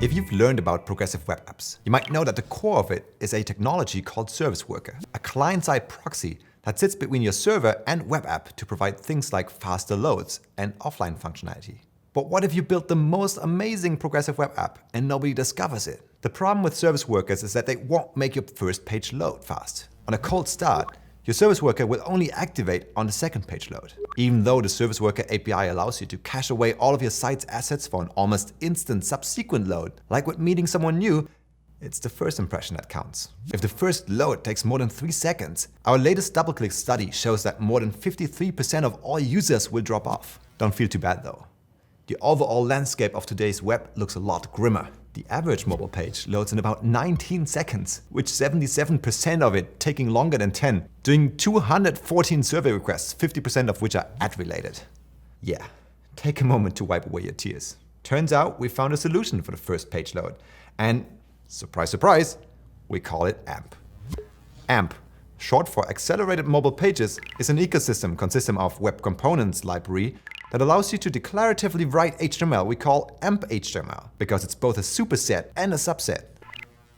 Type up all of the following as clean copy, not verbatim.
If you've learned about progressive web apps, you might know that the core of it is a technology called Service Worker, a client-side proxy that sits between your server and web app to provide things like faster loads and offline functionality. But what if you build the most amazing progressive web app and nobody discovers it? The problem with service workers is that they won't make your first page load fast. On a cold start, your service worker will only activate on the second page load. Even though the service worker API allows you to cache away all of your site's assets for an almost instant subsequent load, like with meeting someone new, it's the first impression that counts. If the first load takes more than 3 seconds, our latest DoubleClick study shows that more than 53% of all users will drop off. Don't feel too bad though. The overall landscape of today's web looks a lot grimmer. The average mobile page loads in about 19 seconds, with 77% of it taking longer than 10, doing 214 survey requests, 50% of which are ad-related. Yeah, take a moment to wipe away your tears. Turns out we found a solution for the first page load. And surprise, surprise, we call it AMP. AMP, short for Accelerated Mobile Pages, is an ecosystem consisting of web components library that allows you to declaratively write HTML we call AMP HTML, because it's both a superset and a subset.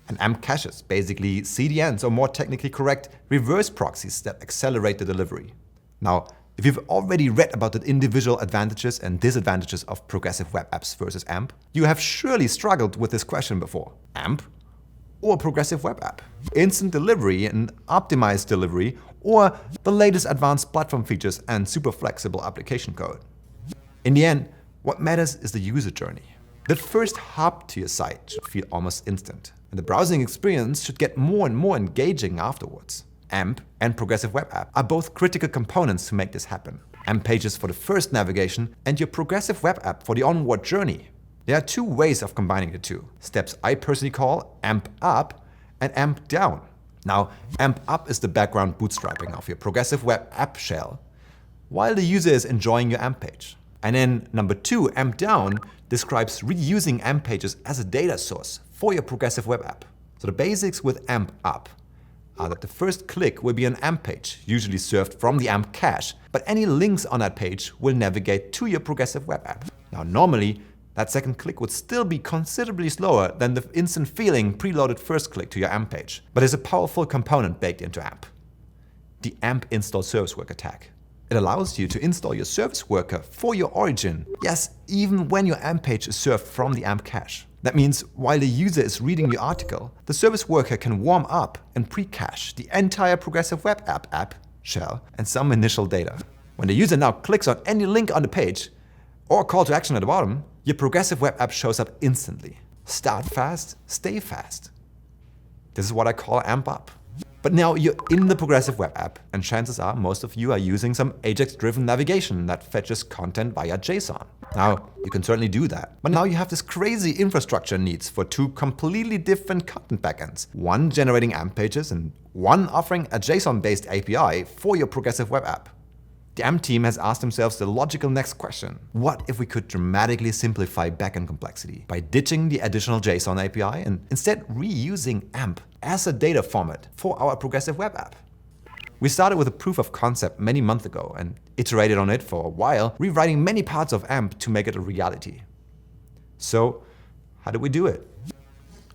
And AMP caches, basically CDNs, or more technically correct, reverse proxies that accelerate the delivery. Now, if you've already read about the individual advantages and disadvantages of progressive web apps versus AMP, you have surely struggled with this question before. AMP or progressive web app? Instant delivery and optimized delivery, or the latest advanced platform features and super flexible application code? In the end, what matters is the user journey. The first hop to your site should feel almost instant, and the browsing experience should get more and more engaging afterwards. AMP and progressive web app are both critical components to make this happen. AMP pages for the first navigation and your progressive web app for the onward journey. There are 2 ways of combining the two. Steps I personally call AMP up and AMP down. Now, AMP up is the background bootstrapping of your progressive web app shell, while the user is enjoying your AMP page. And then number 2, AMP down, describes reusing AMP pages as a data source for your progressive web app. So the basics with AMP up are that the first click will be an AMP page, usually served from the AMP cache, but any links on that page will navigate to your progressive web app. Now normally, that second click would still be considerably slower than the instant feeling preloaded first click to your AMP page, but there's a powerful component baked into AMP: the AMP install service worker tag. It allows you to install your service worker for your origin, yes, even when your AMP page is served from the AMP cache. That means while the user is reading your article, the service worker can warm up and pre-cache the entire progressive web app shell and some initial data. When the user now clicks on any link on the page or call to action at the bottom, your progressive web app shows up instantly. Start fast, stay fast. This is what I call AMP up. But now you're in the progressive web app, and chances are most of you are using some Ajax-driven navigation that fetches content via JSON. Now, you can certainly do that, but now you have this crazy infrastructure needs for 2 completely different content backends, one generating AMP pages and one offering a JSON-based API for your progressive web app. The AMP team has asked themselves the logical next question: what if we could dramatically simplify backend complexity by ditching the additional JSON API and instead reusing AMP as a data format for our progressive web app? We started with a proof of concept many months ago and iterated on it for a while, rewriting many parts of AMP to make it a reality. So, how do we do it?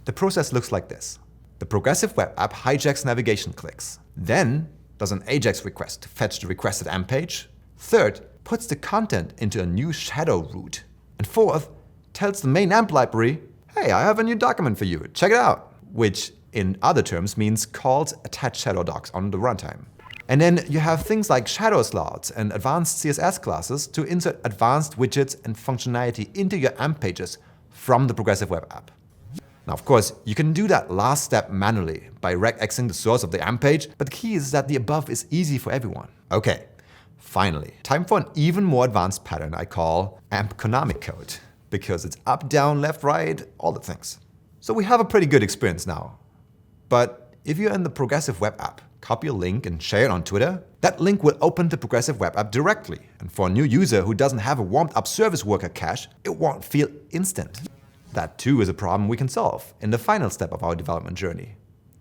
The process looks like this. The progressive web app hijacks navigation clicks, then does an Ajax request to fetch the requested AMP page. Third, puts the content into a new shadow route. And fourth, tells the main AMP library, hey, I have a new document for you, check it out. Which in other terms means calls attach shadow docs on the runtime. And then you have things like shadow slots and advanced CSS classes to insert advanced widgets and functionality into your AMP pages from the progressive web app. Now, of course, you can do that last step manually by regexing the source of the AMP page, but the key is that the above is easy for everyone. Okay, finally, time for an even more advanced pattern I call AMP Konami code, because it's up, down, left, right, all the things. So we have a pretty good experience now. But if you're in the progressive web app, copy a link and share it on Twitter, that link will open the progressive web app directly. And for a new user who doesn't have a warmed up service worker cache, it won't feel instant. That too is a problem we can solve in the final step of our development journey.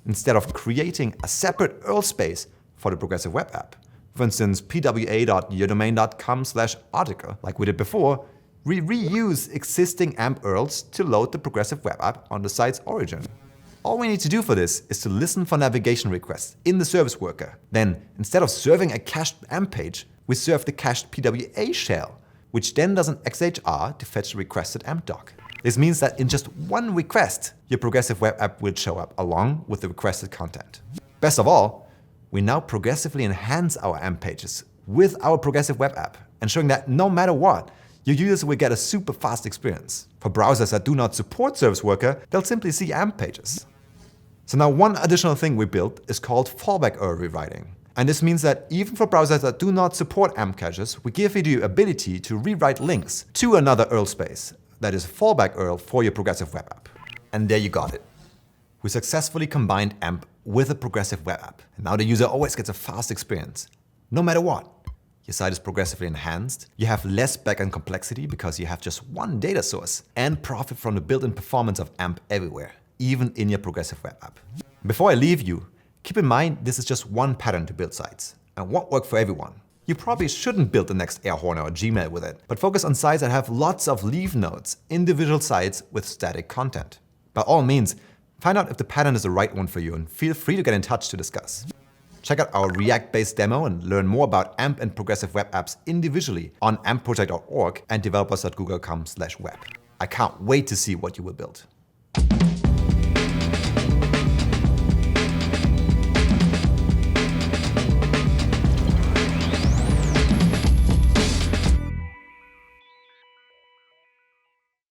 Instead of creating a separate URL space for the progressive web app, for instance, pwa.yourdomain.com/article, like we did before, We reuse existing AMP URLs to load the progressive web app on the site's origin. All we need to do for this is to listen for navigation requests in the service worker. Then, instead of serving a cached AMP page, we serve the cached PWA shell, which then does an XHR to fetch the requested AMP doc. This means that in just one request, your progressive web app will show up along with the requested content. Best of all, we now progressively enhance our AMP pages with our progressive web app, ensuring that no matter what, your users will get a super fast experience. For browsers that do not support Service Worker, they'll simply see AMP pages. So now one additional thing we built is called fallback URL rewriting. And this means that even for browsers that do not support AMP caches, we give you the ability to rewrite links to another URL space that is a fallback URL for your progressive web app. And there you got it. We successfully combined AMP with a progressive web app. And now the user always gets a fast experience, no matter what. Your site is progressively enhanced, you have less backend complexity because you have just one data source, and profit from the built-in performance of AMP everywhere, even in your progressive web app. Before I leave you, keep in mind this is just one pattern to build sites, and won't work for everyone. You probably shouldn't build the next Airhorn or Gmail with it, but focus on sites that have lots of leaf nodes, individual sites with static content. By all means, find out if the pattern is the right one for you and feel free to get in touch to discuss. Check out our React-based demo and learn more about AMP and progressive web apps individually on ampproject.org and developers.google.com/web. I can't wait to see what you will build.